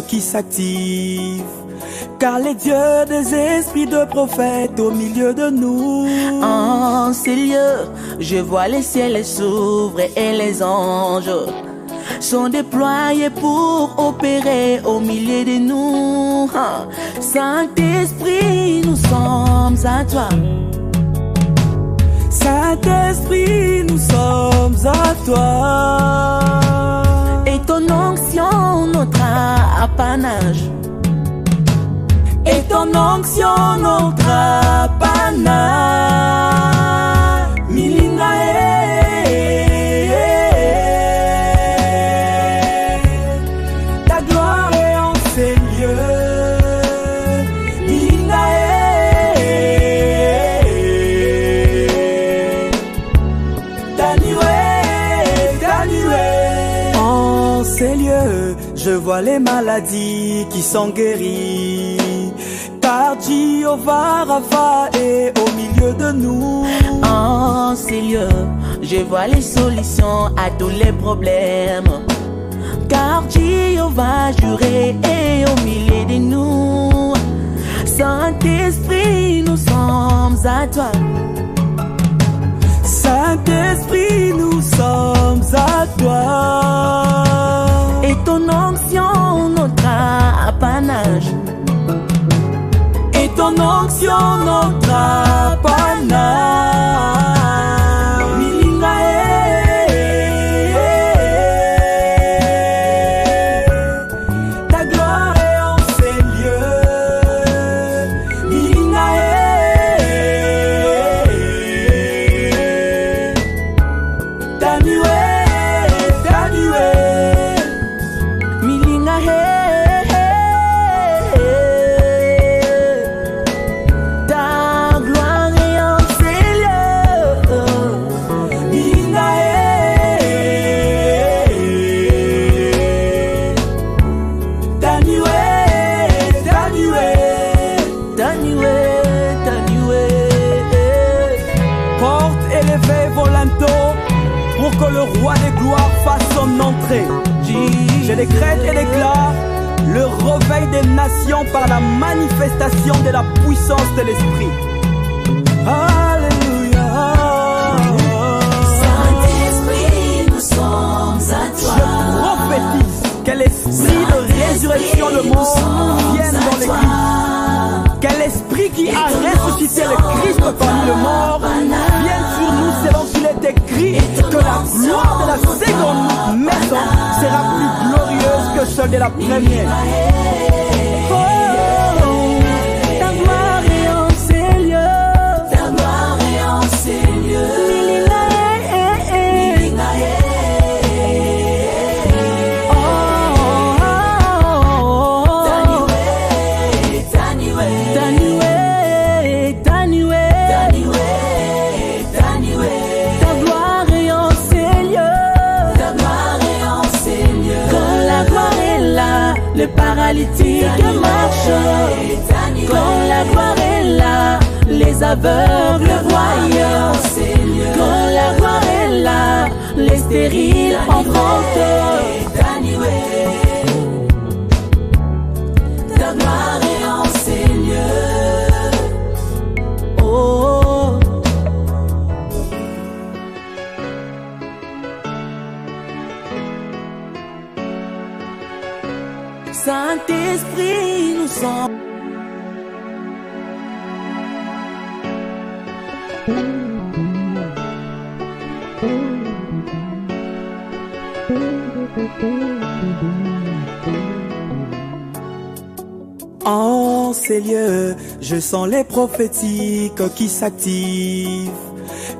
qui s'active, car les dieux des esprits de prophètes au milieu de nous. En ces lieux, je vois les ciels s'ouvrir et les anges sont déployés pour opérer au milieu de nous. Saint-Esprit, nous sommes à toi. Saint-Esprit, nous sommes à toi. Et ton onction, notre apanage. Et ton onction, notre apanage. Ta gloire est en ces lieux. En ces lieux, je vois les maladies qui sont guéries, car Jéhovah Rapha est au milieu de nous. En ces lieux, je vois les solutions à tous les problèmes, car Jéhovah juré est au milieu de nous. Saint-Esprit, nous sommes à toi. Saint-Esprit, nous sommes à toi. Et ton onction, notre apanage. Et ton onction, notre apanage. Ta gloire est en ces lieux. Ta nuée. Milinga ta gloire est en ces lieux. Ta nuée. Porte élevée volonto, pour que le roi des gloires fasse son entrée. Je décrète et déclare le réveil des nations par la manifestation de la puissance de l'Esprit. Alléluia. Saint-Esprit, nous sommes à toi. Je prophétise que l'esprit de résurrection de mort vienne dans l'Église. Que l'esprit qui a ressuscité le Christ parmi les morts vienne sur nous selon qu'il est écrit que la gloire de la seconde maison sera plus glorieuse que celle de la première. Oh, ta gloire est en ces lieux. Ta gloire est en ces lieux. Le paralytique marche, quand la gloire est là, les aveugles voient, quand la gloire est là, les stériles enfantent. Ta gloire est en ces lieux. Oh. Saint-Esprit, nous sommes. En ces lieux, je sens les prophétiques qui s'activent,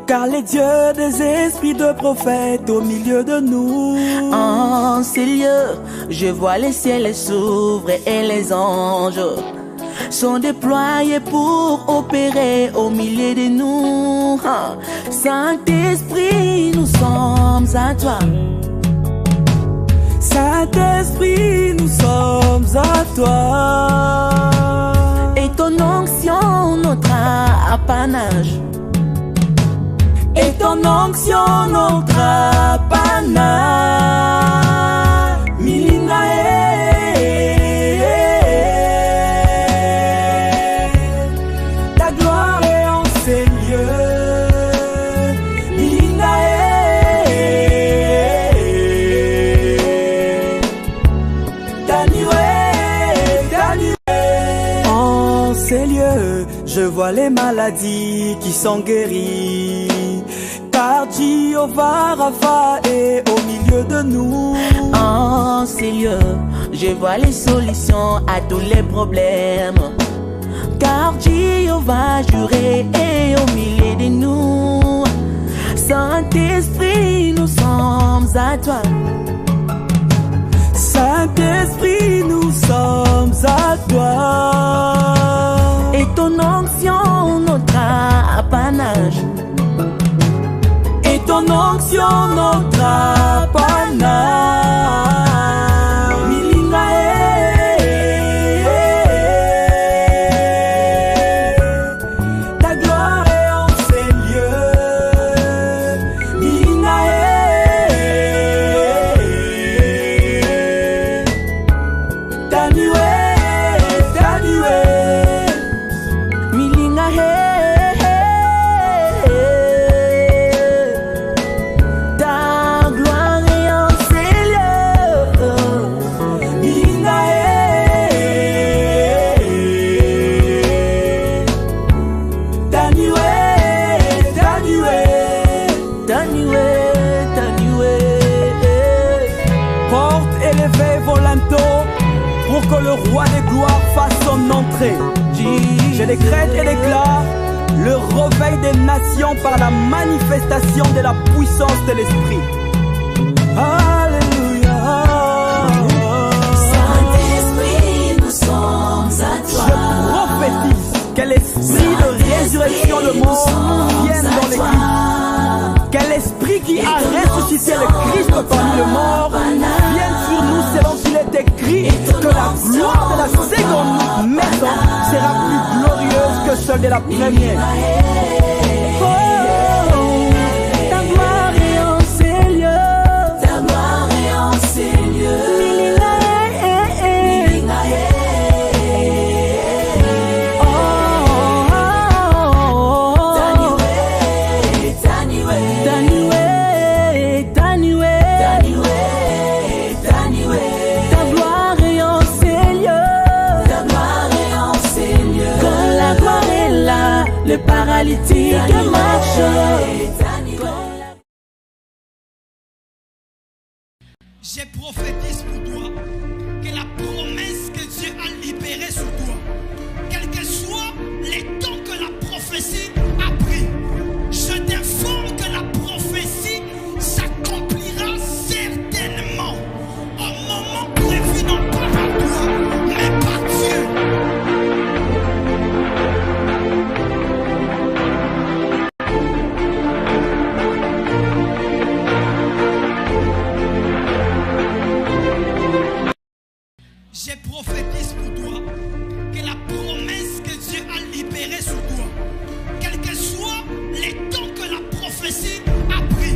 car les dieux des esprits de prophètes au milieu de nous. En ces lieux, je vois les ciels s'ouvrir et les anges sont déployés pour opérer au milieu de nous. Saint-Esprit, nous sommes à toi. Saint-Esprit, nous sommes à toi. Et ton onction, notre apanage. Et ton onction, notre apanage. Milinae. ces lieux, je vois les maladies qui sont guéries. Car Jéhovah Rapha est au milieu de nous. En ces lieux, je vois les solutions à tous les problèmes. Car Jéhovah juré est au milieu de nous. Saint-Esprit, nous sommes à toi. Saint-Esprit, nous sommes à toi. Et ton onction, notre apanage. Et ton onction, notre apanage. Je décrète et déclare le réveil des nations par la manifestation de la puissance de l'Esprit. Alléluia. Saint-Esprit, nous sommes à toi. Je prophétise que l'esprit de résurrection de mort vienne dans l'Église. Que l'esprit qui a ressuscité le Christ parmi les morts vienne sur nous selon qu'il est écrit que la gloire de la seconde maison sera plus glorieuse que celle de la première. Oh, ta gloire est en ces lieux. Ta gloire est en ces lieux. Le paralytique marche. Je prophétise pour toi que la promesse que Dieu a libérée sur toi, quels que soient les temps que la prophétie a pris, je t'informe que la prophétie s'accomplira certainement au moment prévu, non pas par toi, mais par Dieu. Je prophétise pour toi que la promesse que Dieu a libérée sur toi, quels que soient les temps que la prophétie a pris,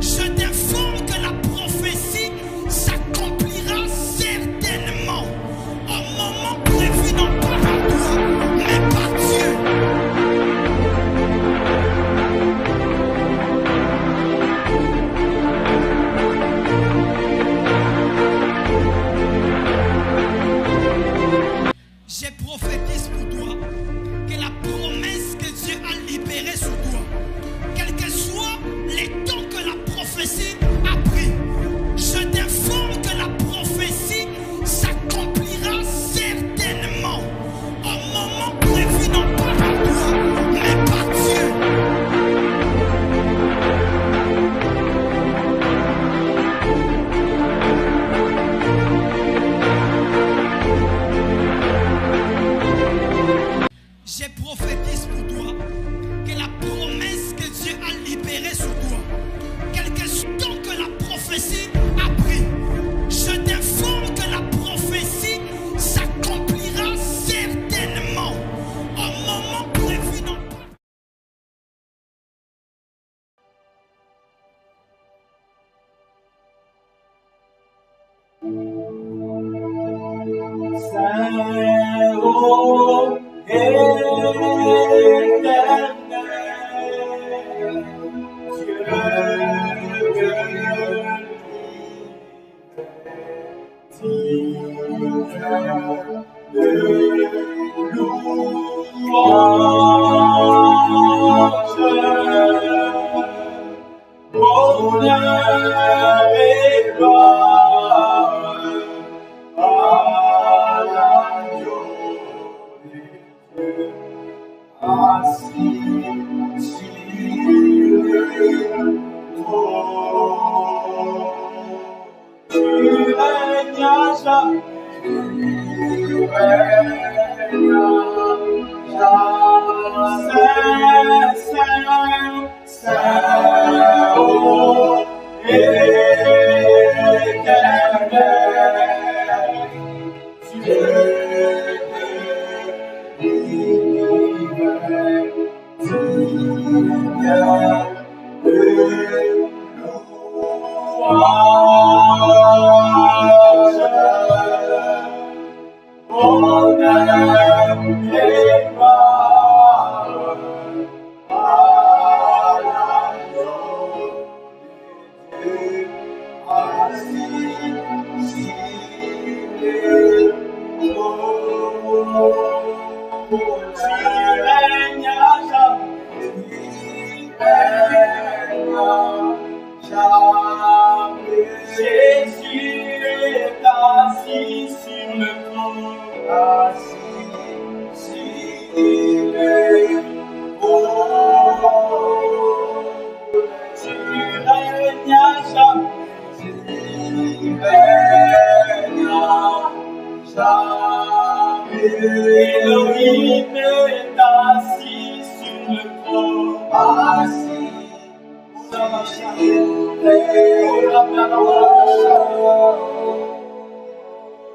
je t'informe que la prophétie s'accomplira certainement au moment prévu, non pas par toi, mais par Dieu. Je prophétise pour toi que la promesse que Dieu a libérée sur toi, quels que soient les temps que la prophétie a pris, je t'informe que la prophétie s'accomplira certainement au moment prévu, non pas par toi, mais par Dieu. Je prophétise pour toi que la promesse que Dieu a libérée sur toi, quel que soit temps que la prophétie a pris, je t'informe que la prophétie s'accomplira certainement au moment prévu, non pas. Saint-Haut éternel, Dieu de l'univers, Honneur et gloire à l'agneau de Dieu, assis sur le trône. Tu règnes à jamais, tu règnes à jamais. Saint, Saint, oh, éternel, Dieu de l'univers, digne de louange, honneur et gloire à l'agneau de Dieu, assis sur le trône. Tu règnes à jamais, tu règnes à jamais. Jésus est assis sur le trône, assis sur le trône. Tu règnes à jamais, tu règnes à jamais. Elohim est assis sur le trône, assis sur le trône.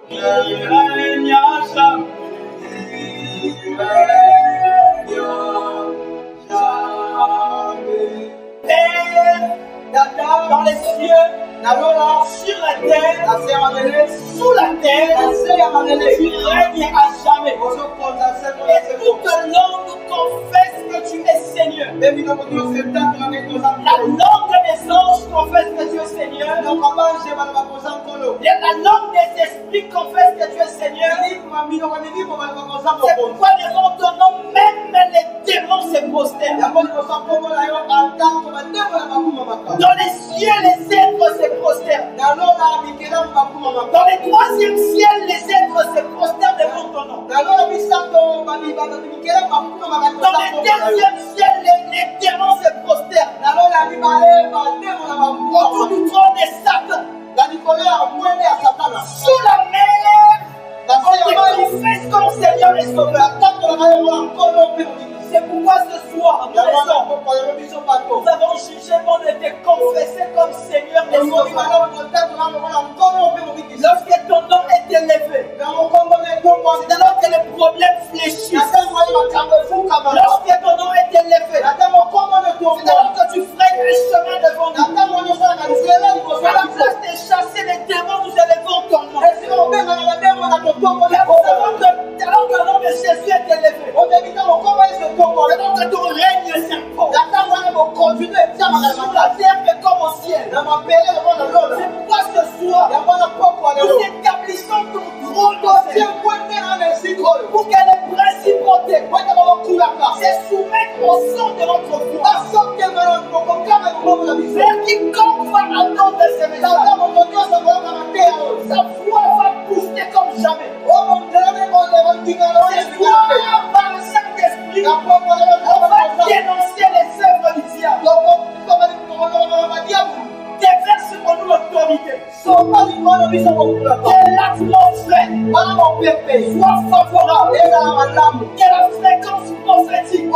Il règne à jamais, il règne à jamais. Père, dans les cieux, sur la terre, sous la terre, tu règnes à jamais. Et toute langue confesse que tu es Seigneur. La langue des anges confesse que tu es Seigneur. Et la langue des esprits confesse que tu es Seigneur. C'est pourquoi devant ton nom, même les démons se prosternent. Dans les cieux, les êtres se prosternent. Dans les troisièmes ciels, les êtres se prosternent devant ton nom. Dans les deuxièmes ciels, les démons se prosternent. Autour du trône de Satan. Sous la mer, on te confesse comme Seigneur et Sauveur. C'est pourquoi ce soir, nous avons jugé bon de te confesser comme Seigneur et Sauveur. Lorsque ton nom est élevé, c'est alors que les problèmes fléchissent. Lorsque ton nom est élevé, c'est alors que tu frayes le chemin devant nous. À la place de chasser les démons, nous élevons ton nom. Alors que le nom de Jésus est élevé, alors que ton règne s'impose sur la terre que comme au ciel. C'est pourquoi ce soir, nous établissons ton trône pour que les principautés se soumettent au son de notre voix. Vers quiconque va entendre ce message, sa voix va booster comme jamais. Ce soir, par le Saint-Esprit, on va dénoncer les œuvres du diable. Déverse sur nous l'autorité. Que l'atmosphère soit favorable. Que la fréquence prophétique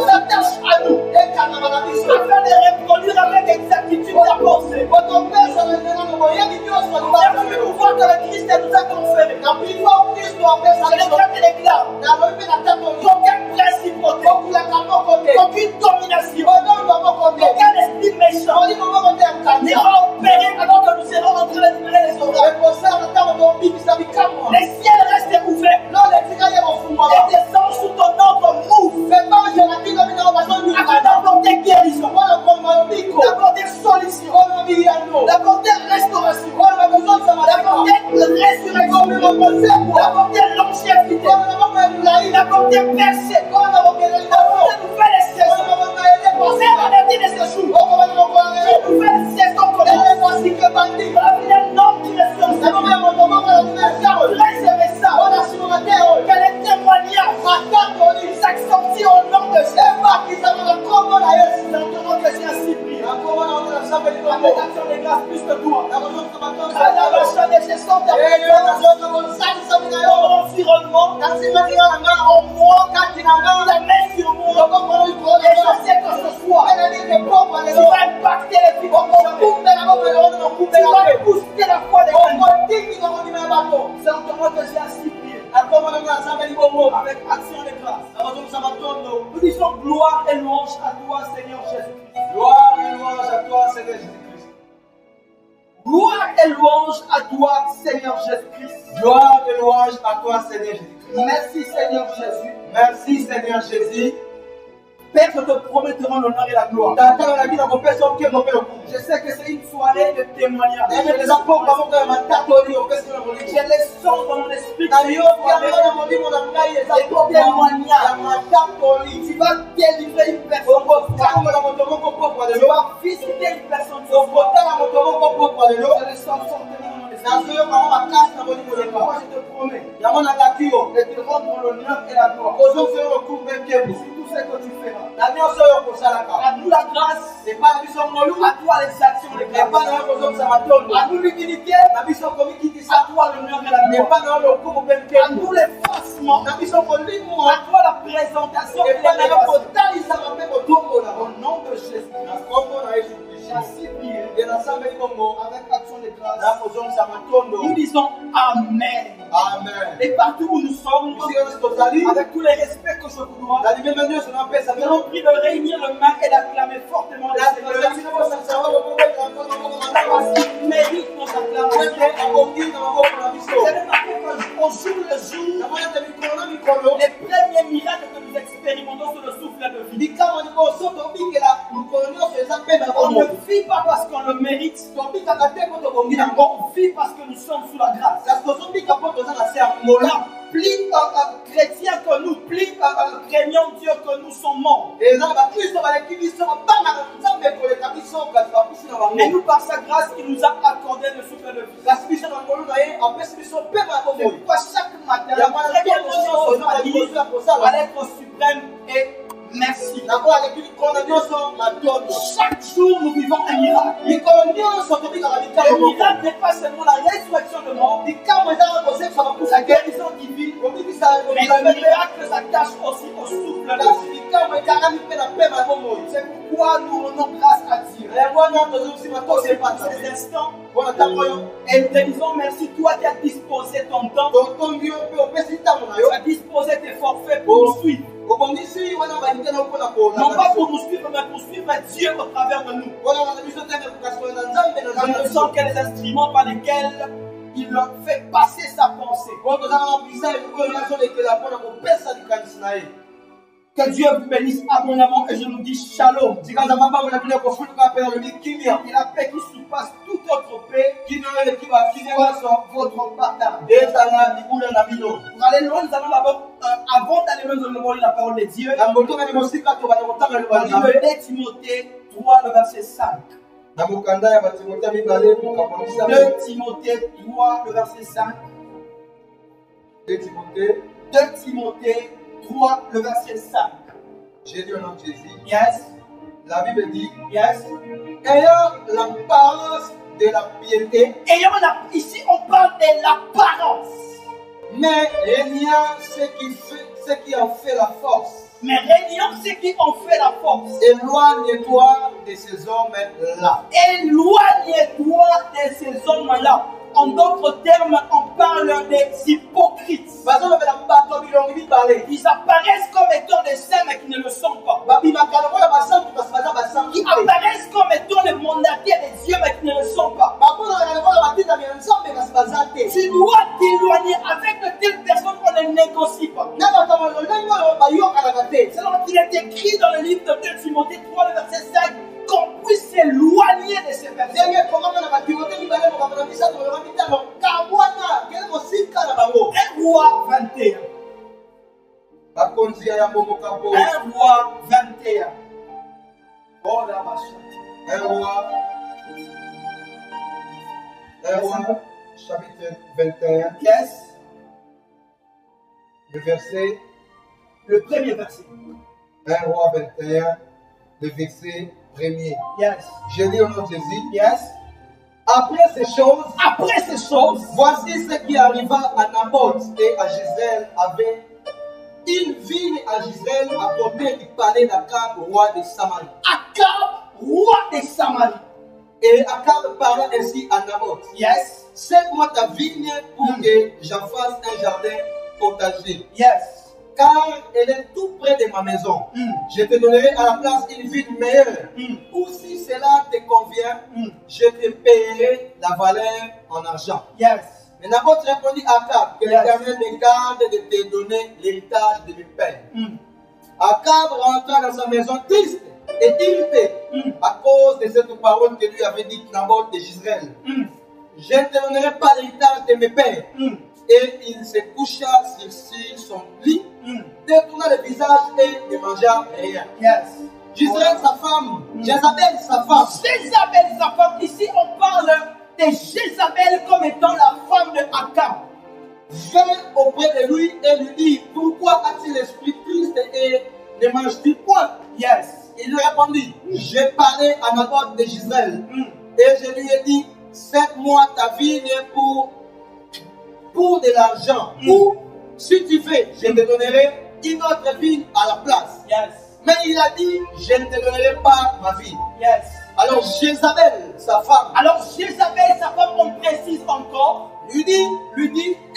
s'attache à nous afin de reproduire avec exactitude ta pensée. Merci pour voir que le Christ nous a conféré. Le cas de l'éclat, aucun principauté, aucune domination, aucun esprit méchant n'ira opérer alors que nous serons en train de libérer les oreilles. Les ciels restent ouverts et des anges sous ton ordre mouvent afin d'apporter guérison, d'apporter solution, d'apporter restauration, d'apporter résurrection, d'apporter te percer. De nouvelles saisons. C'est la dernière de ce jour. De nouvelles saisons commencent. La vie d'un homme qui est sur sa vie. Très aimé ça. Que les témoignages s'accentuent au nom de Jésus. Maintenant que j'ai ainsi prié. Avec l'action de grâce plus que toi. Dans mon environnement, ta main sur moi. Et je sais que ce soir, tu vas impacter les vies comme jamais. Tu vas booster la foi des gens. C'est en toi que j'ai ainsi prié. Avec action de grâce. Nous disons gloire et louange à toi, Seigneur Jésus. Gloire et louange à toi, Seigneur Jésus-Christ. Gloire et louange à toi, Seigneur Jésus-Christ. Gloire et louange à toi, Seigneur Jésus-Christ. Merci, Seigneur Jésus. Merci, Seigneur Jésus. Père, je te promets de rendre l'honneur et la gloire. Je sais que c'est une soirée de témoignage. J'ai le son dans mon esprit. Tu vas délivrer une personne. Tu vas visiter une personne. Je le sens fortement. Moi, je te promets de te rendre l'honneur et la gloire. Sur tout ce que tu feras. À nous la grâce. À toi les actions, les grâces. À nous l'humilité. À toi l'honneur et la gloire. À nous l'effacement. À toi la présentation. Au nom de Jésus. J'ai ainsi prié. Avec action de grâce. Nous disons Amen. Amen. Et partout où nous sommes, avec tous les respects que je vous dois, nous allons prier de réunir les mains et d'acclamer fortement le Seigneur. Parce qu'il mérite nos acclamations. C'est remarqué qu'au jour le jour, les premiers miracles que nous expérimentons sur le souffle de vie, on ne vit pas parce qu'on le mérite, on vit parce que nous sommes sous la grâce. Plus chrétiens que nous, plus craignons Dieu que nous sommes morts. Mais nous, par sa grâce, il nous a accordé le souffle de vie. C'est pourquoi chaque matin, la première chose à dire à l'être suprême est merci. Chaque jour, nous vivons un miracle. Le miracle n'est pas seulement la résurrection de mort, la guérison divine, mais le miracle, ça cache aussi au souffle de vie. C'est pourquoi nous rendons grâce à Dieu. Pour ces instants, et nous te disons merci, toi qui as disposé ton temps, tu as disposé tes forfaits pour nous suivre. Non pas pour nous suivre, mais pour suivre Dieu au travers de nous. Nous sommes que les instruments par lesquels il fait passer sa pensée. Que Dieu vous bénisse abondamment et je nous dis shalom. Et la paix qui surpasse toute autre paix, qui soit votre partage. Pour aller loin, nous allons d'abord, avant d'aller loin, nous allons lire la parole de Dieu. Dans 2 Timothée 3, le verset 5. 2 Timothée 3, le verset 5. 2 Timothée 3, le verset 5. J'ai dit au nom de Jésus. Yes. La Bible dit, Yes. ayant l'apparence de la piété, Ici, on parle de l'apparence. mais régnant ce qui en fait la force. Mais régnant ce qui en fait la force. Éloigne-toi de ces hommes-là. Éloigne-toi de ces hommes-là. En d'autres termes, on parle des hypocrites. Ils apparaissent comme étant des saints, mais qui ne le sont pas. Qui apparaissent comme étant les mandataires des dieux, mais qui ne le sont pas. Tu dois t'éloigner avec de telles personnes qu'on ne négocie pas. C'est donc qu'il est écrit dans le livre de 2 Timothée 3, le verset 5, qu'on puisse s'éloigner de ces personnes. 1 Roi 21. 1 roi 21. Oh la vache. 1 roi, chapitre 21, Yes. le verset, Le premier verset. 1 roi 21, le verset 1er. Yes. Je lis au nom de Jésus. Yes. Après ces choses, Voici ce qui arriva à Naboth et à Gisèle avait une vigne à Gisèle à côté du palais d'Akab, roi de Samarie. Akab, roi de Samarie. Et Akab parla ainsi à Naboth. Yes. Cède-moi ta vigne pour que j'en fasse un jardin potager. Yes. Car elle est tout près de ma maison. Je te donnerai à la place une vigne meilleure. Ou si cela te convient, je te paierai la valeur en argent. Yes. Mais Naboth répondit à Akab, que l'Éternel me garde de te donner l'héritage de mes pères. Akab rentra dans sa maison triste et irrité à cause de cette parole que lui avait dite Naboth de Gisèle. Je ne te donnerai pas l'héritage de mes pères. Et il se coucha sur son lit, détourna le visage et ne mangea rien. Yes. Gisèle, sa femme, Jézabel, sa femme. Jézabel, sa femme. Ici, on parle de Jézabel comme étant la femme de Akab. Vint auprès de lui et lui dit, pourquoi as-tu l'esprit triste et ne manges-tu point? Yes. Il lui répondit, j'ai parlé à Naboth de Gisèle et je lui ai dit, cède-moi ta vigne pour de l'argent. Ou, si tu veux, je te donnerai une autre vigne à la place. Yes. Mais il a dit, je ne te donnerai pas ma vigne. Yes. Alors Jézabel, sa femme, Alors Jézabel, sa femme, on précise encore, lui dit,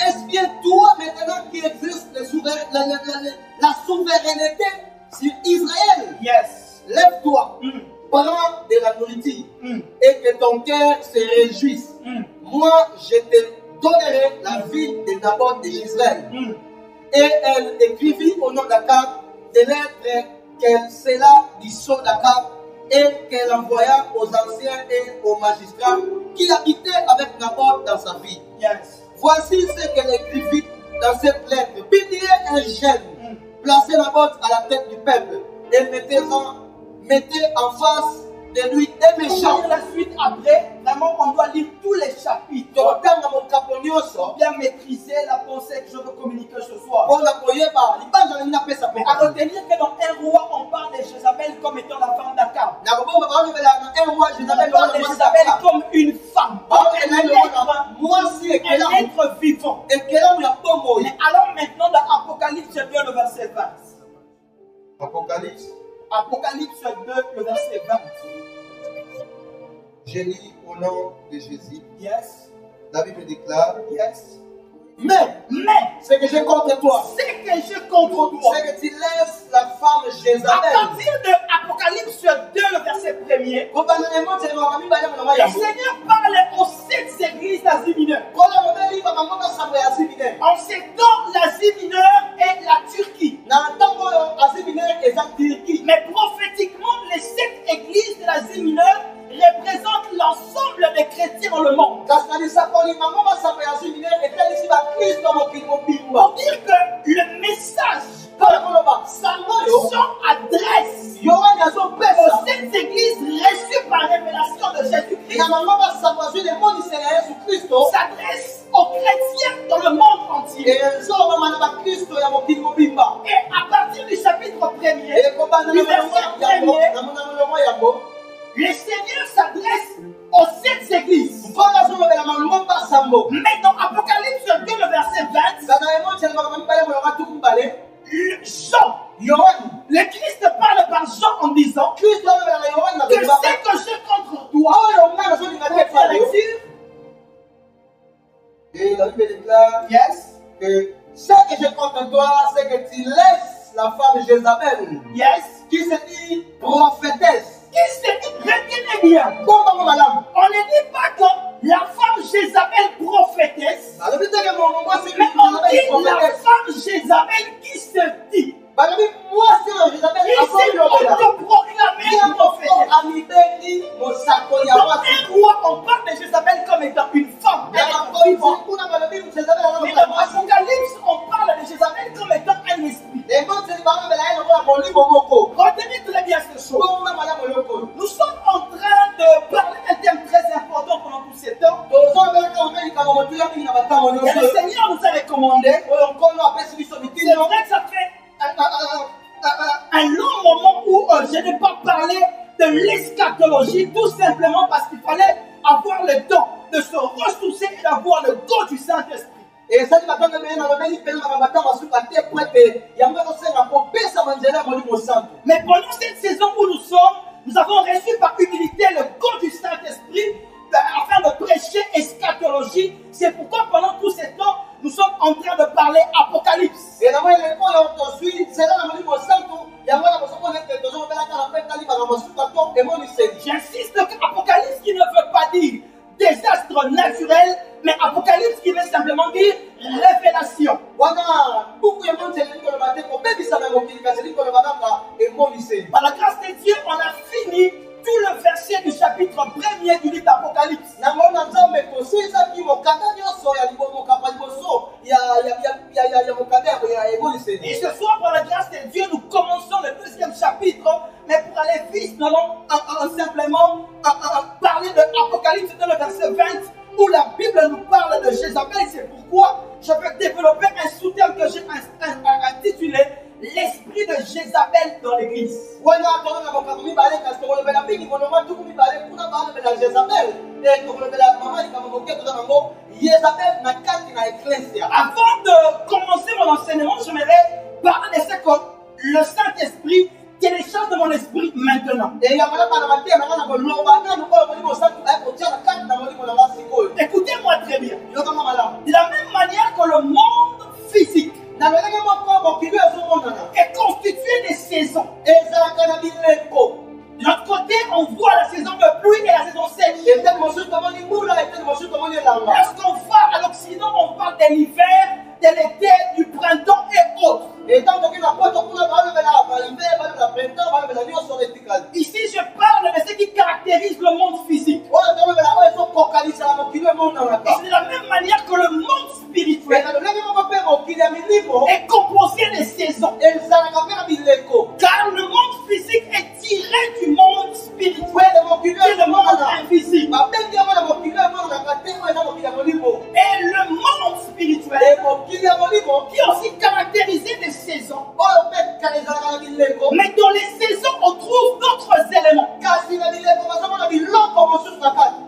est-ce bien toi maintenant qui existe la souveraineté sur Israël? yes. Lève-toi, prends de la nourriture et que ton cœur se réjouisse. Moi, je te donnerai la ville de Naboth de Gisèle. Et elle écrivit au nom d'Akab des lettres qu'elle scella du sceau d'Akab et qu'elle envoya aux anciens et aux magistrats qui habitaient avec Naboth dans sa ville. Yes. Voici ce qu'elle écrivit dans cette lettre. Piliez un jeune, placez Naboth à la tête du peuple et mettez en face de lui des méchants. Pour la suite, après, vraiment, on doit lire tous les chapitres. Pour bien maîtriser la pensée que je veux communiquer ce soir. Mais à retenir que dans un roi, on parle de Jézabel comme étant la femme d'Akab. On parle de Jézabel comme une femme. Un être vivant. Mais allons maintenant dans Apocalypse 2, le verset 20. Apocalypse. Apocalypse 2, le verset 20. Je lis au nom de Jésus. Yes. La Bible déclare, Yes. mais ce que j'ai contre toi, C'est que je contre toi. c'est que tu laisses la femme À Jézabel. partir de Apocalypse 2, le verset 1er, le Seigneur parle aux 7 églises d'Asie mineure. En ces temps, l'Asie mineure est la Turquie. Mais prophétiquement, les 7 églises de l'Asie mineure représentent l'ensemble des chrétiens dans le monde. Pour dire que le message son adresse aux 7 églises reçues par révélation de Jésus-Christ s'adresse aux chrétiens dans le monde entier. Et à partir du chapitre 1er, du verset 1er, le Seigneur s'adresse aux 7 églises. Mais dans Apocalypse 2, le verset 20, Jean, le Christ parle par Jean en disant que c'est que je contre toi. Et la Bible déclare Yes. que ce que j'ai contre toi, c'est que tu laisses la femme Jézabel, Yes. qui se dit prophétesse. Qui se dit, retenez bien, on ne dit pas que la femme Jézabel prophétesse, mais on dit la femme Jézabel qui se dit. Il s'est autoproclamé prophétesse. Dans un roi, on parle de Jézabel comme étant une femme. Mais dans l'Apocalypse, on parle de Jézabel comme étant un esprit. eschatologie tout simplement parce qu'il fallait avoir le temps de se ressourcer et d'avoir le goût du Saint-Esprit. Et ça, mais pendant cette saison où nous sommes, nous avons reçu par humilité le goût du Saint-Esprit afin de prêcher eschatologie. C'est pourquoi pendant tout ce temps, nous sommes en train de parler Apocalypse. J'insiste que Apocalypse qui ne veut pas dire désastre naturel, mais Apocalypse qui veut simplement dire révélation. Par la grâce de Dieu, on a fini tout le verset du chapitre 1er du livre d'Apocalypse. Et ce soir, par la grâce de Dieu, nous commençons le deuxième chapitre, mais pour aller vite, nous allons simplement parler de Apocalypse dans le verset 20, où la Bible nous parle de Jézabel. C'est pourquoi je vais développer un sous-thème que j'ai intitulé l'esprit de Jézabel dans l'église. Avant de commencer mon enseignement, j'aimerais parler de ce que le Saint-Esprit télécharge de mon esprit maintenant. Écoutez-moi très bien. De la même manière que le monde physique est constitué de saisons. De l'autre côté, on voit la saison de pluie et la saison sèche. Lorsqu'on va à l'Occident, on parle de l'hiver, de l'été, du printemps et autres. Ici, je parle de ce qui caractérise le monde physique. Et c'est de la même manière que le monde spirituel est composé de saisons. Car le monde physique est tiré du monde spirituel, qui est le monde invisible. Et le monde spirituel qui est aussi caractérisé de saisons. Mais dans les saisons, on trouve d'autres éléments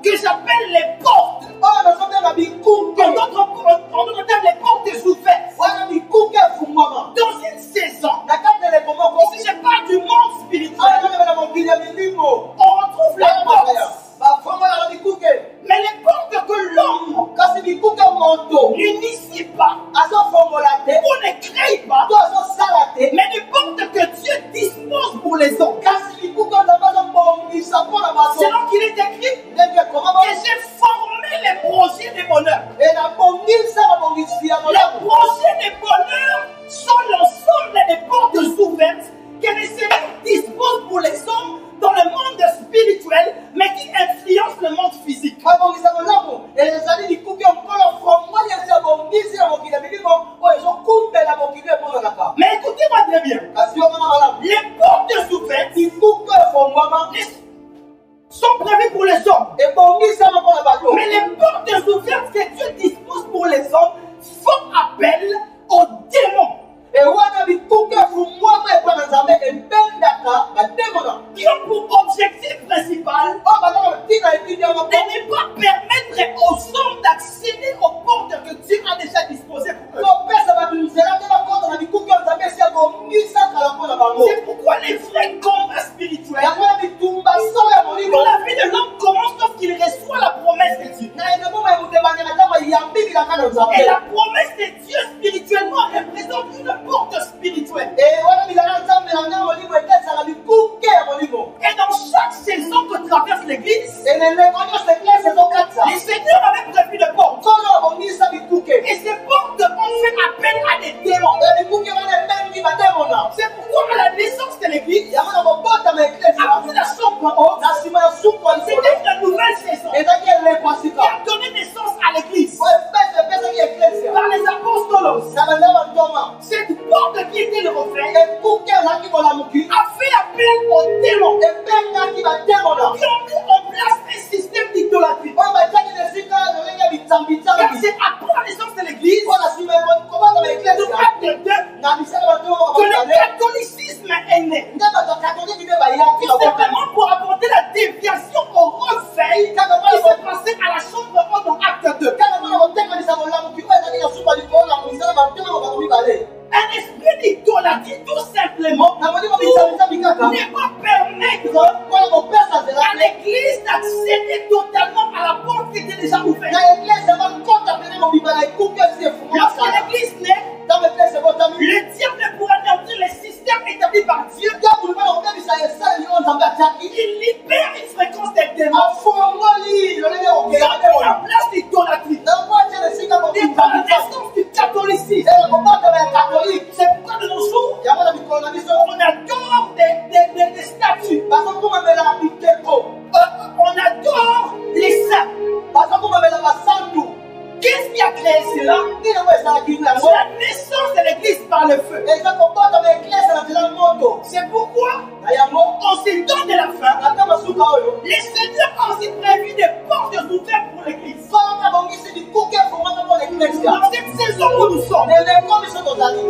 que j'appelle les portes. En d'autres termes, les portes ouvertes. Dans une saison, si je parle du monde spirituel, on retrouve les portes. Mais les portes que l'homme n'initie pas, ou ne crée pas, mais les portes que Dieu dispose pour les hommes. Selon qu'il est écrit que j'ai formé les projets de bonheur. Les projets de bonheur sont l'ensemble des portes ouvertes que le Seigneur dispose pour les hommes dans le monde spirituel, mais qui influencent le monde physique. Mais écoutez-moi très bien. Les portes ouvertes sont prévues pour les hommes. Mais les portes ouvertes que Dieu dispose pour les hommes font appel aux démons. Qui ont pour objectif principal de ne pas permettre aux hommes d'accéder aux portes que Dieu a déjà disposées pour eux. C'est pourquoi les vrais combats spirituels dans la vie de l'homme commence lorsqu'il reçoit la promesse de Dieu. Et la promesse de Dieu spirituellement représente une porte spirituelle. Et dans chaque saison que traverse l'église, les seigneurs avaient prévu de portes. Et ces portes ont fait appel à des démons. C'est pourquoi à la naissance de l'église, après la chambre haute, c'était une nouvelle saison qui a donné naissance à l'église par les apôtres. Un esprit d'idolâtrie, tout simplement, ne va permettre à l'église d'accéder totalement à la porte qui était déjà ouverte. Lorsque l'église naît, le diable pourra anéantir les systèmes établis par Dieu. Il libère une fréquence des démons. Il a la place d'idolâtrie. Il a la naissance du catholicisme. C'est pourquoi de nos jours, on adore des statues. On adore les saints. Qu'est-ce qui a créé cela? C'est la naissance de l'église par le feu. C'est pourquoi, en ces temps de la fin, les seigneurs ont aussi prévu des portes ouvertes pour l'église. Dans cette saison où nous sommes, il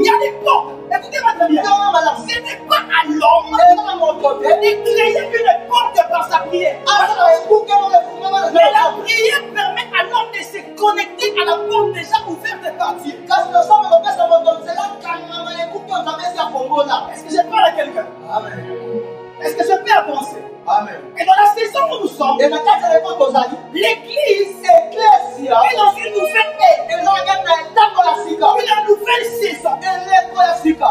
y a des portes. Écoutez-moi très bien. Ce n'est pas à l'homme de créer une porte par sa prière. Mais la prière permet à l'homme de se connecter à la porte déjà ouverte par Dieu. Est-ce que je parle à quelqu'un? Est-ce que je peux avancer? Amen. Et dans la saison où nous sommes, l'église est dans une nouvelle ère, une nouvelle saison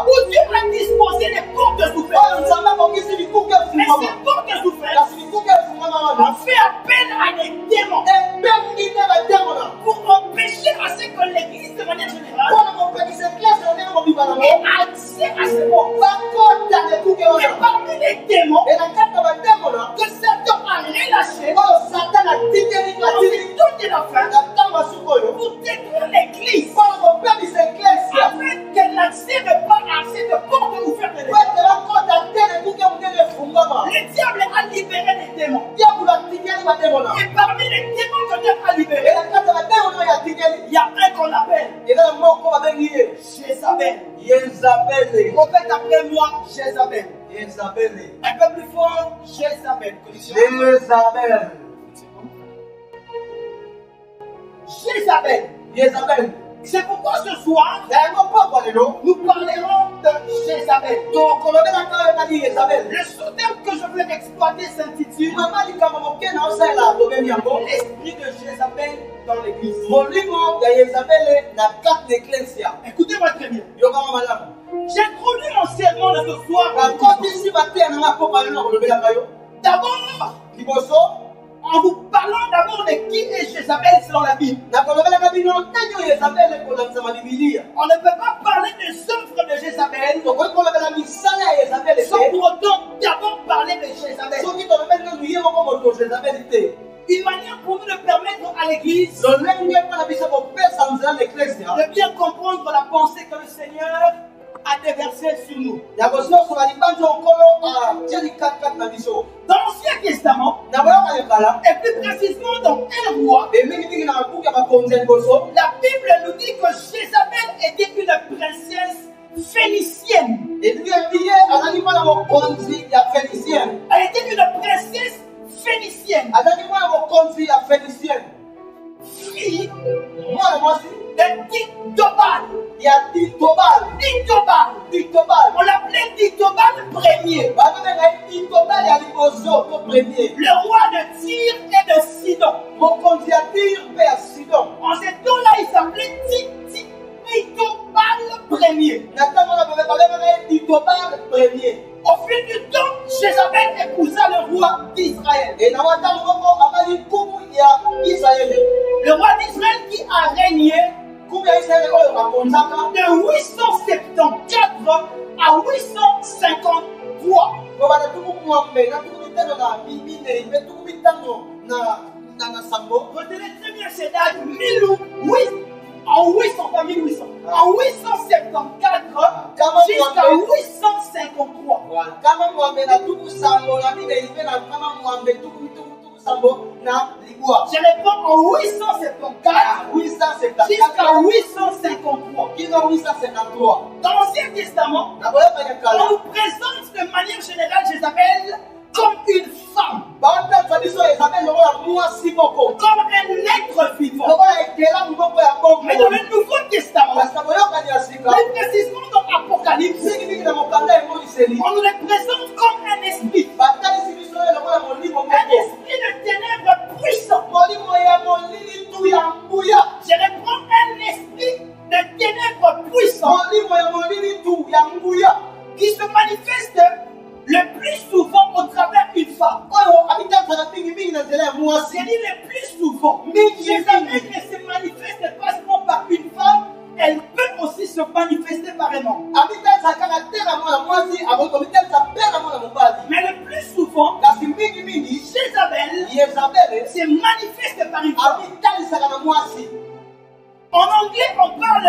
où Dieu a disposé les portes ouvertes. Mais ces portes ouvertes ont fait appel à des démons pour empêcher à ce que l'église de manière générale ait accès à ces portes. Et parmi les démons que Satan a relâché dans les temps de la fin pour détruire l'église afin qu'elle n'accède pas à cette porte ouverte de l'église. Le diable a libéré les démons. Et parmi les démons que Dieu a libérés, il y a un qu'on appelle Jézabel. Prophète après moi, Jézabel. Un peu plus fort, Jézabel. Jézabel. C'est pourquoi ce soir, nous parlerons de Jézabel. Le sous-thème que je veux exploiter s'intitule l'esprit de Jézabel dans l'église. Écoutez-moi très bien. J'introduis mon sermon de ce soir. D'abord, en vous parlant d'abord de qui est Jézabel selon la Bible. On ne peut pas parler des œuvres de Jézabel sans pour autant d'abord parler de Jézabel. Une manière pour nous de permettre à l'église de bien comprendre la pensée que le Seigneur a déversée sur nous. Dans l'Ancien Testament, et plus précisément dans 1 roi, la Bible nous dit que Jézabel était une princesse phénicienne. Elle était une princesse phénicienne. Fille de Ditobal. On l'appelait Ditobal premier. Le roi de Tyr et de Sidon. En ces temps-là, il s'appelait Ditobal premier. Au fil du temps, Jézabel épousa le roi d'Israël. Le roi d'Israël qui a régné de 874 à 853. Retenez très bien ces dates. En 874 jusqu'à 853. Je réponds en 874 jusqu'à 853. Dans l'Ancien Testament, on nous présente de manière générale Jézabel comme une femme, comme un être vivant. Mais dans le Nouveau Testament, la Bible ténèbres puissants qui se manifestent le plus souvent au travers d'une femme. J'ai dit le plus souvent. Jézabel ne se manifeste pas seulement par une femme, elle peut aussi se manifester par un homme. Mais le plus souvent, Jézabel se manifeste par une femme. En anglais, on parle.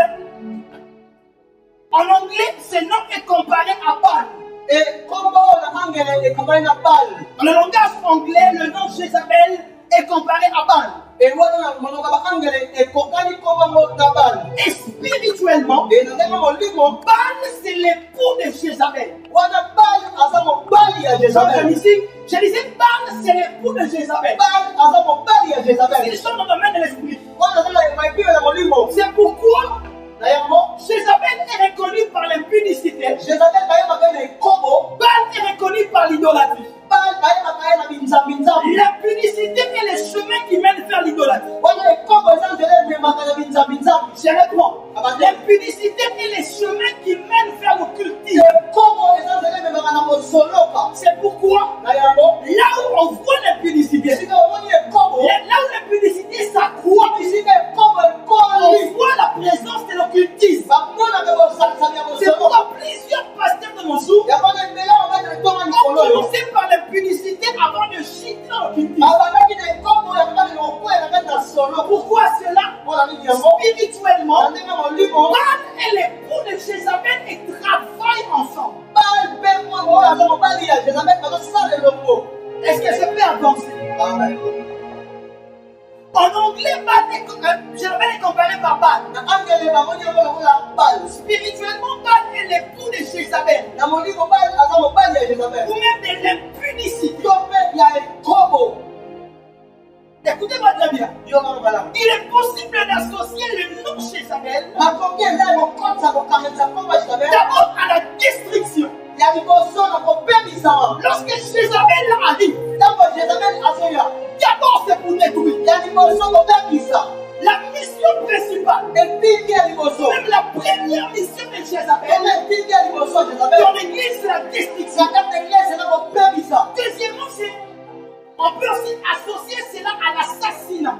En anglais, ce nom est comparé à Baal. Dans le langage anglais, le nom Jézabel est comparé à Baal. Et spirituellement, Baal c'est l'époux de Jézabel. Je disais Baal c'est l'époux de Jézabel. Ils sont dans le domaine de l'esprit. C'est pourquoi Jézabel est reconnue par l'impudicité. Baal est reconnu par l'idolâtrie. L'impudicité est le chemin qui mène vers l'idolâtrie. Je réponds. L'impudicité est le chemin qui mène vers l'occultisme. C'est pourquoi là où on voit l'impudicité, là où l'impudicité s'accroît, on voit la présence de l'occultisme. C'est pourquoi plusieurs pasteurs de mon jour ont commencé par l'impudicité avant de chuter dans l'occultisme. Pourquoi cela? Spirituellement, Baal et l'époux de Jézabel et travaillent ensemble. Est-ce que je peux avancer? Amen. En anglais, Jézabel est comparé par Baal. Spirituellement, Baal est l'époux de Jézabel. Ou même de l'impudicité. Écoutez-moi très bien. Il est possible d'associer le nom Jézabel d'abord à la destruction. Lorsque Jézabel arrive, d'abord c'est pour détruire. La mission principale, même la première mission de Jézabel dans l'église, c'est la destruction. Deuxièmement, on peut aussi associer cela à l'assassinat.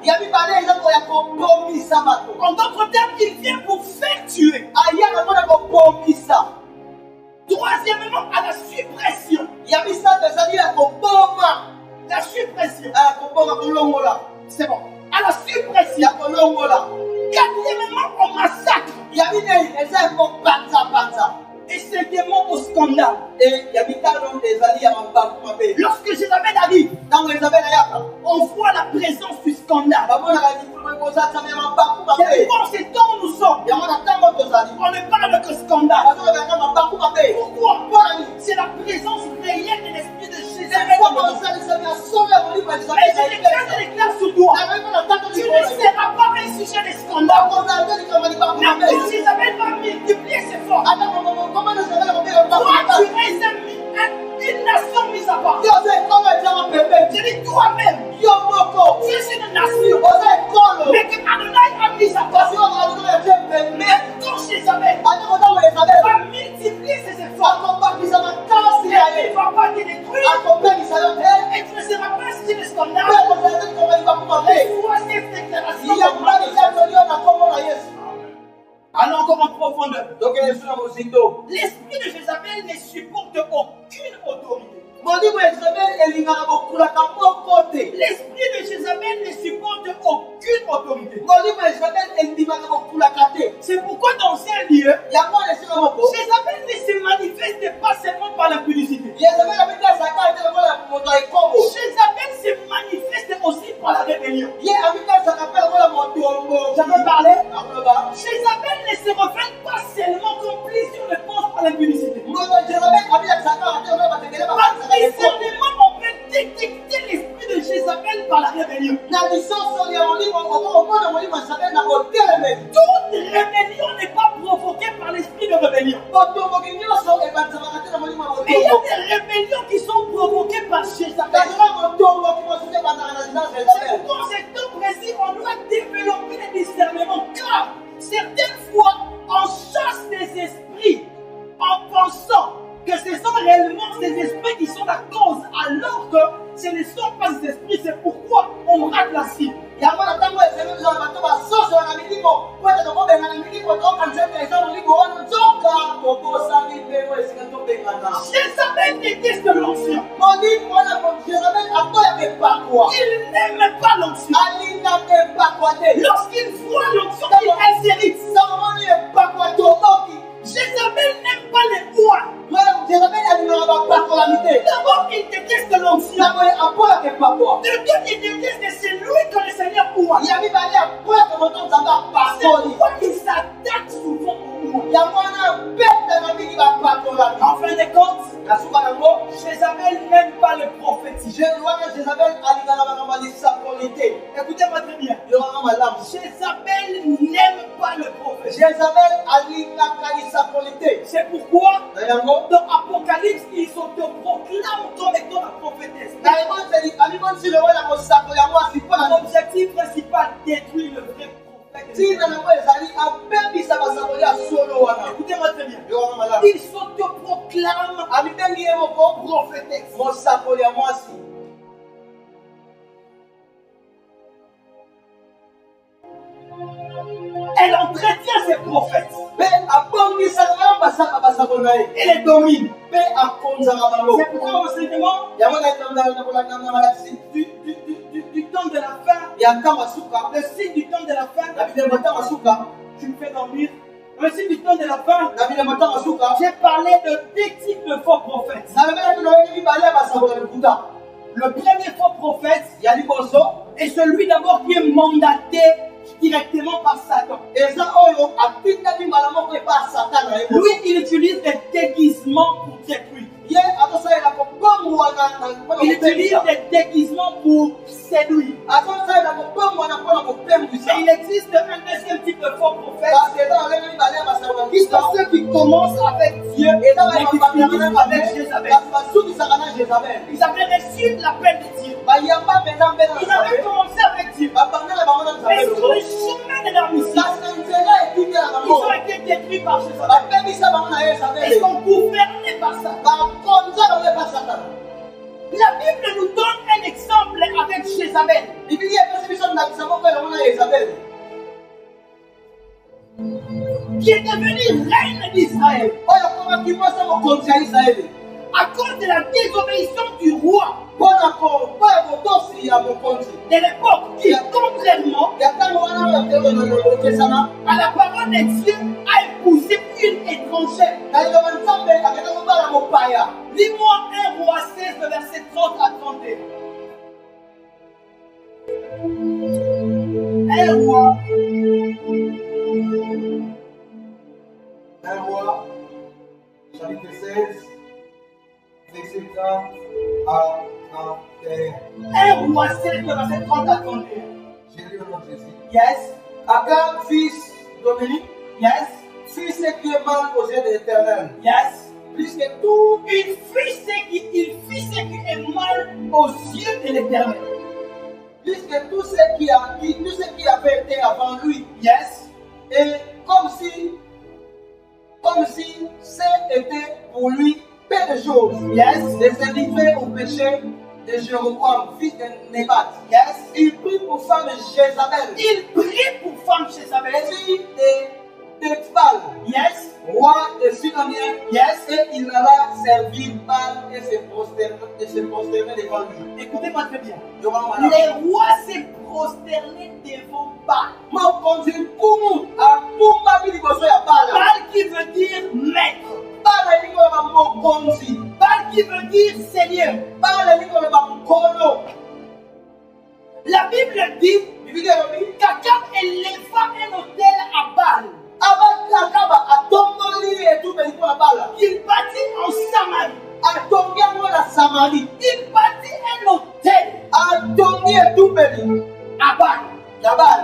En d'autres termes, il vient pour faire tuer. Troisièmement, à la suppression. La suppression. C'est bon. À la suppression. Quatrièmement, au massacre. Et cinquièmement, au scandale. Lorsque Jézabel arrive, on voit la présence du scandale. C'est bon, c'est temps où nous sommes. On ne parle que scandale. Pourquoi? C'est la présence réelle de l'esprit de Jézabel. Et je déclare sur toi, tu ne seras pas un sujet de scandale. La présence de Jézabel va multiplier ses forces. Toi, tu es une nation mise à part. Je dis toi-même, tu es une nation. Mais que Adonai a mis à part. Mais quand Jézabel va multiplier ses efforts, il ne va pas te détruire. Et tu ne seras pas un sujet de scandale. Et vois cette déclaration. Allons encore en profondeur. L'esprit de Jézabel ne supporte aucune autorité. L'esprit de Jézabel ne supporte aucune autorité. C'est pourquoi dans un lieu, Jézabel ne se manifeste pas seulement par la publicité. Jézabel se manifeste aussi par la rébellion. Je peux parler? Jézabel ne se révèle pas seulement comme plusieurs le pensent par la publicité. Par discernement, on peut détecter l'esprit de Jézabel par la rébellion. Toute rébellion n'est pas provoquée par l'esprit de rébellion. Mais il y a des rébellions qui sont provoquées par Jézabel. C'est pour ce temps précis, on doit développer le discernement. Car certaines fois, on Jézabel déteste l'onction. Il n'aime pas l'onction. Lorsqu'il voit l'onction, il s'irrite. Jézabel n'aime pas les rois. D'abord, il déteste l'onction. De Dieu, il déteste celui que le Seigneur voit. C'est pourquoi il s'attaque souvent au roi. En fin de compte, Jézabel n'aime pas le prophétique. Écoutez-moi très bien. Jézabel n'aime pas le prophète. C'est pourquoi dans Apocalypse, il s'autoproclame comme étant la prophétesse. L'objectif principal, détruire le vrai prophète. Écoutez-moi très bien. Il s'autoproclame prophétesse. Elle entretient ses prophètes. Elle les domine. C'est pourquoi au enseignement du temps de la fin, le signe du temps de la fin, tu me fais dormir. Le signe du temps de la fin, j'ai parlé de deux types de faux prophètes. Le premier faux prophète est celui d'abord qui est mandaté directement par Satan. Lui, il utilise des déguisements pour détruire. Il utilise des déguisements pour séduire. Et il existe un deuxième type de faux prophètes qui sont ceux qui commencent avec Dieu et qui finissent avec Jézabel. Ils avaient reçu l'appel de Dieu. Ils avaient commencé avec Dieu. Mais sur le chemin de leur mission, ils ont été détruits par Jézabel. Ils sont gouvernés par Satan. La Bible nous donne un exemple avec Jézabel. Qui est devenue reine d'Israël à cause de la désobéissance du roi de l'époque qui, contrairement à la parole de Dieu, a épousé une étrangère. Lis-moi 1 Roi 16, verset 30 à 31. 1 Roi chapitre 16, verset 30 à 31. 1 Roi 16, verset 30 à 31. J'ai lu le nom de Jésus. Yes. Agab, fils Dominique, Yes. fit ce qui est mal aux yeux de l'Éternel. Yes. Plus que tout, Il fit ce qui est mal aux yeux de l'Éternel. plus que tout ce qui avait été avant lui. Yes. Et comme si c'était pour lui peu de choses. Yes. De se livrer au péché de Jéroboam, fils de Nébat. Yes. Il prit pour femme Jézabel, Il prit pour femme Jézabel. fille de Tbal, Yes. roi de Sidonien. Yes. Et il alla servir Baal et se prosterner devant lui. Écoutez-moi très bien. Devant Madame. Les rois s'est prosterné devant Baal. Mon conduit pour à Pumba Biliboso ya Baal. Baal qui veut dire maître. Baal est mon conduit. Baal qui veut dire Seigneur. Baal est mon colo. La Bible dit qu'Akab éleva un autel à Baal. Avant Akaba a tombé et tout le monde à Baal. Il bâtit en Samarie. A tombé à Samarie. Il bâtit un autel A tombé tout le monde à Baal. à Baal.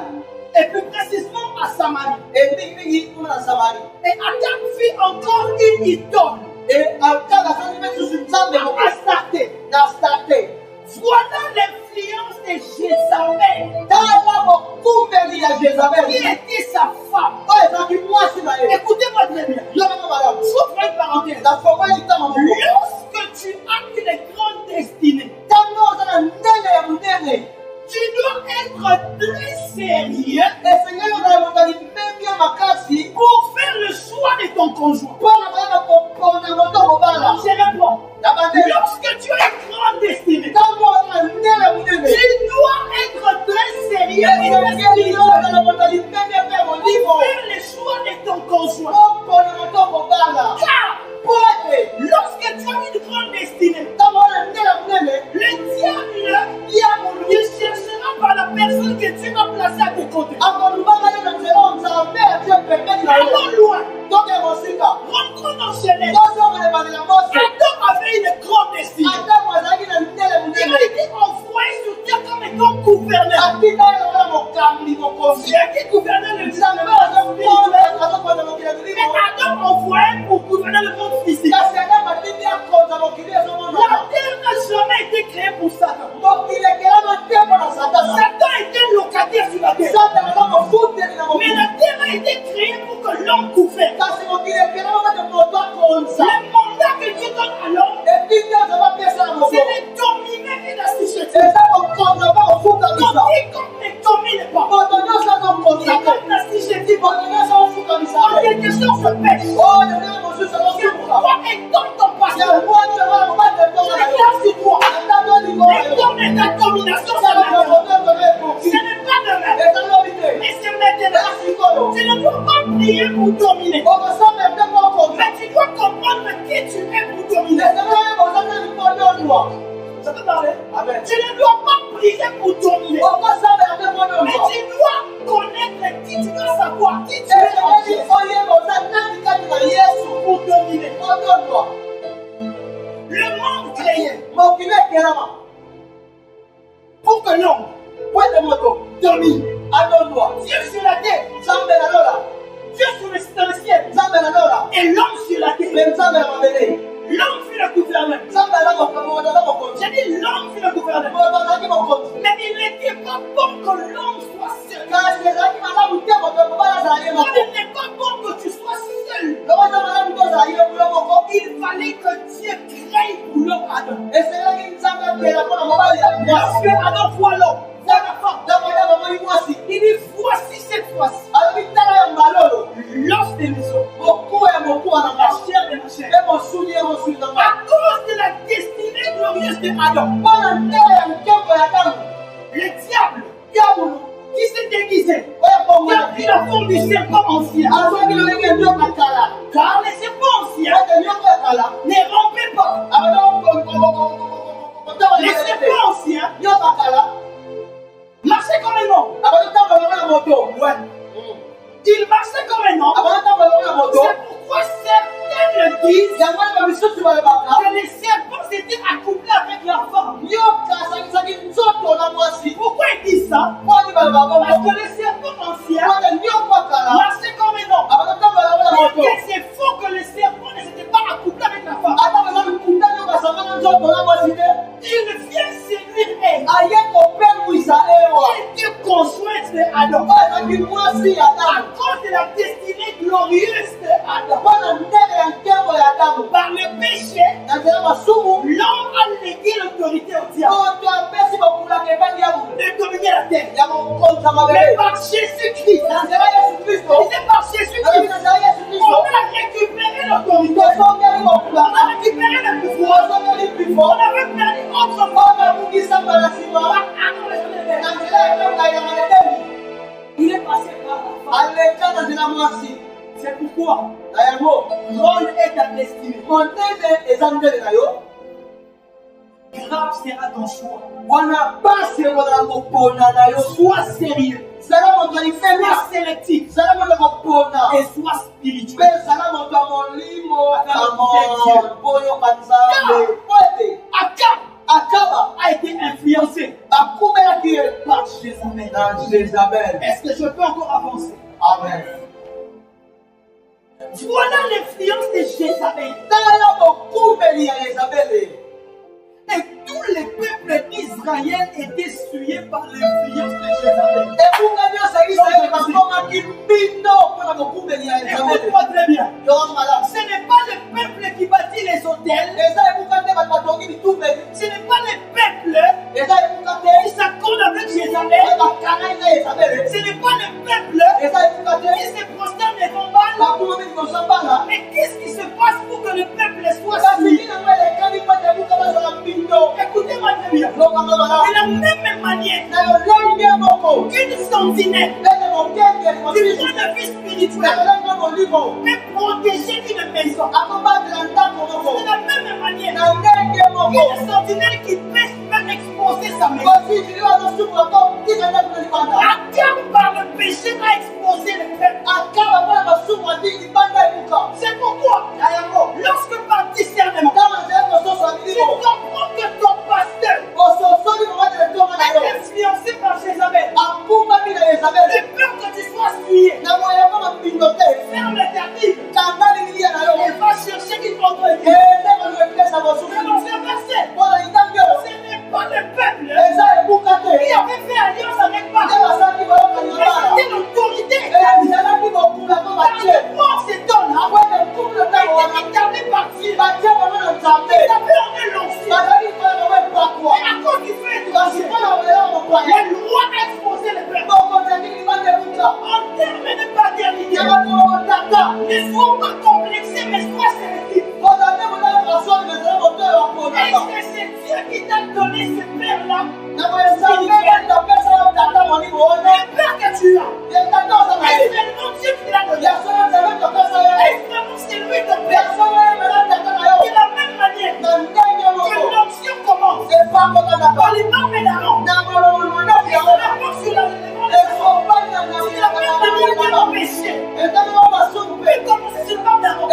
Et plus précisément à Samarie. Et puis il à Samarie. Et Akab fit encore une idole Et Akaba a fait sous une table de Astarté. Astarté. Voilà l'influence de Jézabel. Qui Jézabel. était sa femme. Écoutez-moi très bien. J'ouvre une parenthèse. Lorsque tu as une grande destinée, tu dois être très sérieux pour ton conjoint. mpo na koyeba kopona moto kobala Je réponds. ya bandeko Lorsque tu as une grande destinée, ntango oza ndele monene tu dois être très sérieux et très esengeli spirituel oza na moto lipende mpe pour molimo faire le choix de ton conjoint. opona moto kobala Car mpo ete lorsque tu as une grande destinée, ntango oza ndele monene le diable ne cherchera pas la personne que tu vas placer à tes côtés. akolubaka ye na nzela nzambe atie pembeni na yo Allons loin. toke mosika Rentrons dans Genèse. tozonga ebandela mose Adam avait une grande destinée. adamu azalaki na ndele Il monene a été envoyé sur terre comme étant gouverneur. atika ye lokola mokambi mokonzi Dieu qui gouvernait le nzambe monde. azokonza mokili Mais milimo Adam envoyé pour gouverner le monde physique. kasi adamu atindi akonza mokili La ezomonana terre n'a jamais été créée pour Satan. mokili ekelama te mpo na satana Satan était locataire sur la terre. satana aza mofuteli na Mais mokili la terre a été créée pour que l'homme gouverne. kasi mokili ekelama ete moto akonza Le mandat que Dieu donne à l'homme, etindi ozaba pesa na c'est moto de dominer et d'assister. eza kokonza mpa kofuta Donc, bisa quiconque ne domine pas, moto nyonso azokonza te quiconque n'assiste pas, moto nyonso ofukamisa en te quelque sorte se pêche. oyo ndenge mosusu azofuka Toi étant ton pasteur, yango wana mobali etonga na yo regarde sur toi. atando likolo na yo L'étome de ta domination sur la terre. Ce n'est pas demain, mais c'est maintenant. Tu ne dois pas prier pour dominer. Mais tu dois comprendre qui tu es pour dominer. Ça peut parler? Tu ne dois pas prier pour dominer. Mais tu dois connaître qui tu dois savoir qui tu es en Jésus pour dominer. Le monde créé pour que l'homme domine. Dieu sur la terre, Dieu sur le ciel, et l'homme sur la terre. L'homme fut le gouverneur. J'ai dit l'homme fut le gouverneur. Mais il n'était pas bon que l'homme soit seul. Il n'est pas bon que tu sois seul. Il fallait que Dieu crée pour l'homme Adam. Lorsque Adam voit l'homme, voit la femme, il dit voici cette fois-ci l'os de mes os, la chair de ma chair. À cause de la destinée glorieuse de Adam, le diable qui s'est déguisé, qui a pris la forme du serpent ancien, car les serpents anciens ne rampaient pas. Les serpents anciens marchaient comme un homme. Ouais. Il marchait comme un homme. C'est pourquoi certains disent que les serpents s'étaient accouplés avec leur femme. Pourquoi ils disent ça? Parce que les serpents anciens marchaient comme un homme. Mais c'est faux que les serpents ne s'étaient pas accouplés avec la femme. Il vient séduire elle. Il était conjointe de Adam. À cause de la destinée glorieuse de Adam. Par le péché, l'homme a légué l'autorité au diable de dominer la terre. Mais par Jésus-Christ, c'est par Jésus-Christ, on a récupéré l'autorité. On a récupéré le pouvoir. On avait perdu autrefois. Il est passé par la femme. C'est pourquoi rôle est ta destinée. Grave sera ton choix. Sois sérieux. Sois sélectif. Et sois spirituel. Akab a été influencé par Jézabel. Est-ce que je peux encore avancer? Amen. Voilà l'influence de Jézabel. Et tous les peuples d'Israël étaient souillés par l'influence de Jézabel. Écoute-moi très bien. Ce n'est pas le peuple qui bâtit les hôtels. Ce n'est pas le peuple qui s'accorde avec Jézabel. Ce n'est pas le peuple qui se prosterne devant Baal. Mais le peuple soit souillé. Écoutez-moi très bien. De la même manière qu'une sentinelle du point de vue spirituel peut protéger une maison. De la même manière qu'une sentinelle qui pêche peut exposer sa maison. Akab par le péché a exposé le peuple. C'est pourquoi, lorsque par discernement, tu comprends que ton pasteur est influencé par Jézabel, j'ai peur que tu sois souillé. Ferme ta Bible et va chercher une autre Dieu. C'est dans ce verset. Ce n'est pas le peuple qui avait fait alliance avec Baal, mais c'était l'autorité. Quand cet homme-là était déterminé par Dieu, il avait emmené l'onction. Et à cause du fait que le roi a exposé le peuple. En termes de paternité, ne sois pas complexé, mais sois sélectif. Est-ce que c'est Dieu qui t'a donné ce père-là? Le père que tu as, est-ce vraiment Dieu qui l'a donné? Est-ce vraiment c'est lui ton père? De la même manière que l'onction commence par les normes et d'Aaron, et ça rapporte sur la c'est la même manière que le péché peut commencer sur le norme d'Aaron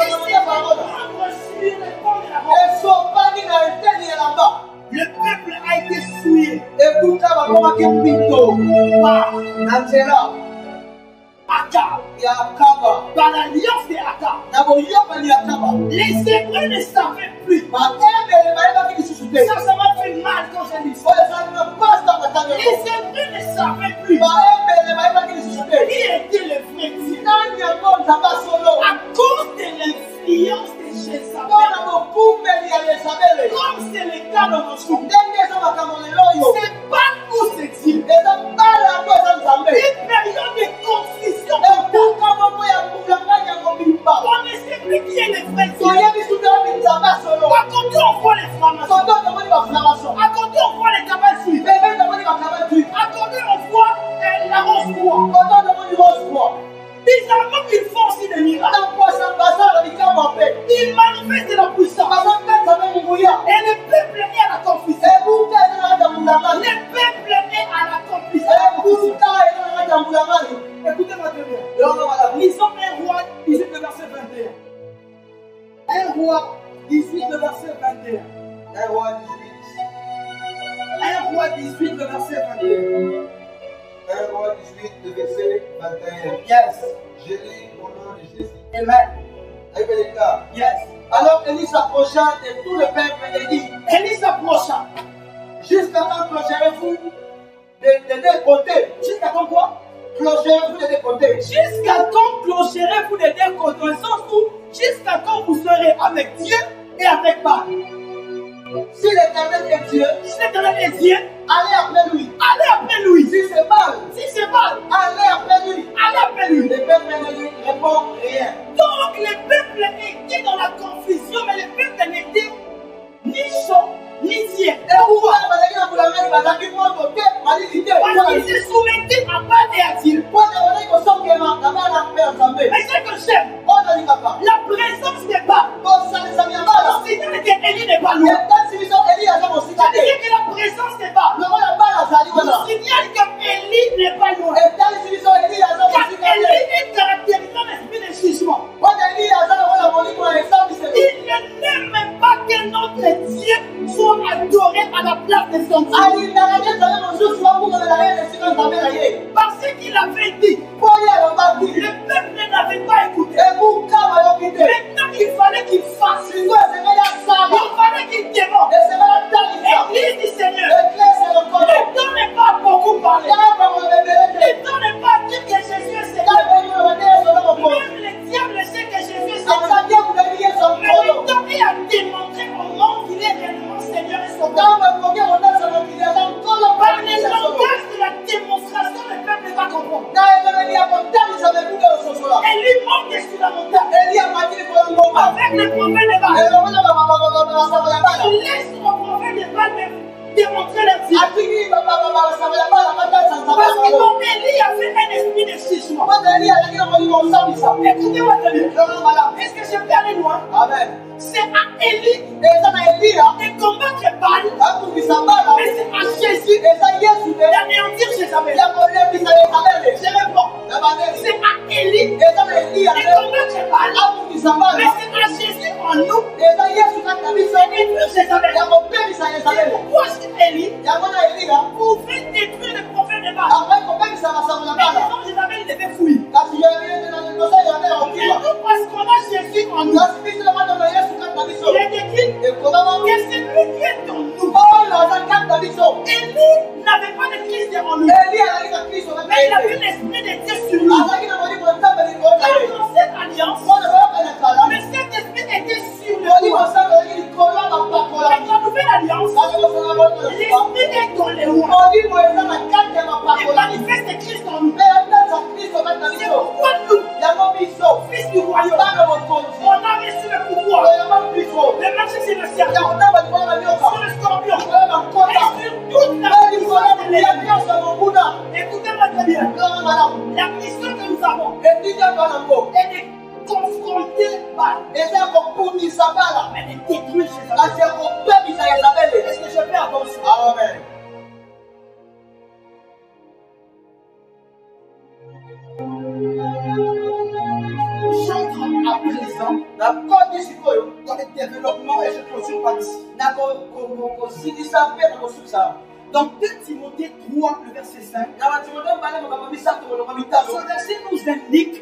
et c'est reprendre sur le corps d'Aaron. Le peuple a été souillé par Akab, par l'alliance de Akab. Les Hébreux ne savaient plus. Ça m'a fait mal quand j'ai dit ça. Les Hébreux ne savaient plus qui était le vrai Dieu. À cause de l'influence de Jézabel, comme c'est le cas dans nos jours, c'est pas où c'est Dieu. Une période de confusion. On ne sait plus qui est le vrai Dieu. À côté on voit les francs-maçons. À côté on voit les cabales juives. À côté on voit la rose-croix. Bizarrement, ils font aussi des miracles. Ils manifestent la puissance. Et le peuple est à la confusion. Le peuple est à la confusion. Écoutez-moi très bien. Lisons 1 roi 18, le verset 21. 1 roi 18, le verset 21. 1 roi 1 roi 18, le verset 21. 1 roi 18, le verset 21. Yes. Je lis au nom de Jésus. Amen. Yes. Alors Élie s'approcha de tout le peuple et dit, Élie s'approcha. jusqu'à quand clocherez-vous des deux côtés? Jusqu'à quand quoi? Clocherez-vous des deux côtés? Jusqu'à quand clocherez-vous des deux côtés? Dans le sens où, jusqu'à quand vous serez avec Dieu et avec Baal? Si l'Éternel est Dieu, Si l'Éternel est Dieu, allez après lui. allez après lui. Si c'est Baal, Si c'est Baal, allez après lui. allez après lui. Le peuple ne lui répond rien. Donc le peuple était dans la confusion, mais le peuple n'était ni chaud, ni tiède. Et pourquoi parce Parce qu'il se soumettait à Baal et à Dieu. Mais ce que j'aime, la présence de Baal, le Seigneur était Élie n'est pas loin. C'est-à-dire que la présence de Baal nous signale que Élie n'est pas loin. Car Élie est caractérisé d'un esprit de jugement. Il ne n'aime pas que notre Dieu soit adoré à la place de son Dieu. Parce qu'il avait dit, le peuple n'avait pas écouté. Maintenant, il fallait qu'il fasse. Il fallait qu'il demande. L'église du Seigneur. Le temps n'est pas beaucoup parler. Le temps n'est pas dire que Jésus est Seigneur. Même le diable sait que Jésus est Seigneur. Mais le temps est à démontrer au monde qu'il est réellement Seigneur et Sauveur. Par les langages de la démonstration, le peuple va comprendre. Et lui monte sur la montagne avec les prophètes de Baal. Laisse mon prophète de Baal démontrer leur vie. Parce que mon Élie a fait un esprit de jugement. Écoutez-moi très bien. Est-ce que je peux aller loin? Amen. C'est à Élie de combattre Baal. Mais c'est à Jésus d'anéantir Jézabel. Je réponds. C'est à Élie de combattre Baal. Mais c'est à Jésus en nous d'anéantir Jézabel. C'est pourquoi Élie pouvait détruire le prophète de Baal. Mais quand Jézabel il devait fuir. Et nous, parce qu'on a Jésus en nous, il est écrit que c'est lui qui est en nous. Élie n'avait pas de Christ en lui, mais il avait l'esprit de Dieu sur lui. Dans cette alliance, mais cet esprit était sur le roi. Dans la nouvelle alliance, l'esprit est dans les rois. Il manifeste Christ en nous. C'est pourquoi nous, fils du royaume, on a reçu le pouvoir de marcher sur le serpent, sur le scorpion, et sur toute la puissance de l'ennemi. Écoutez-moi très bien. La mission que nous avons est de confronter Baal, mais de détruire Jézabel. Est-ce que je peux avancer? Amen. J'entre à présent dans le développement et je clôture par ici. Dans 2 Timothée 3, le verset 5, ce verset nous indique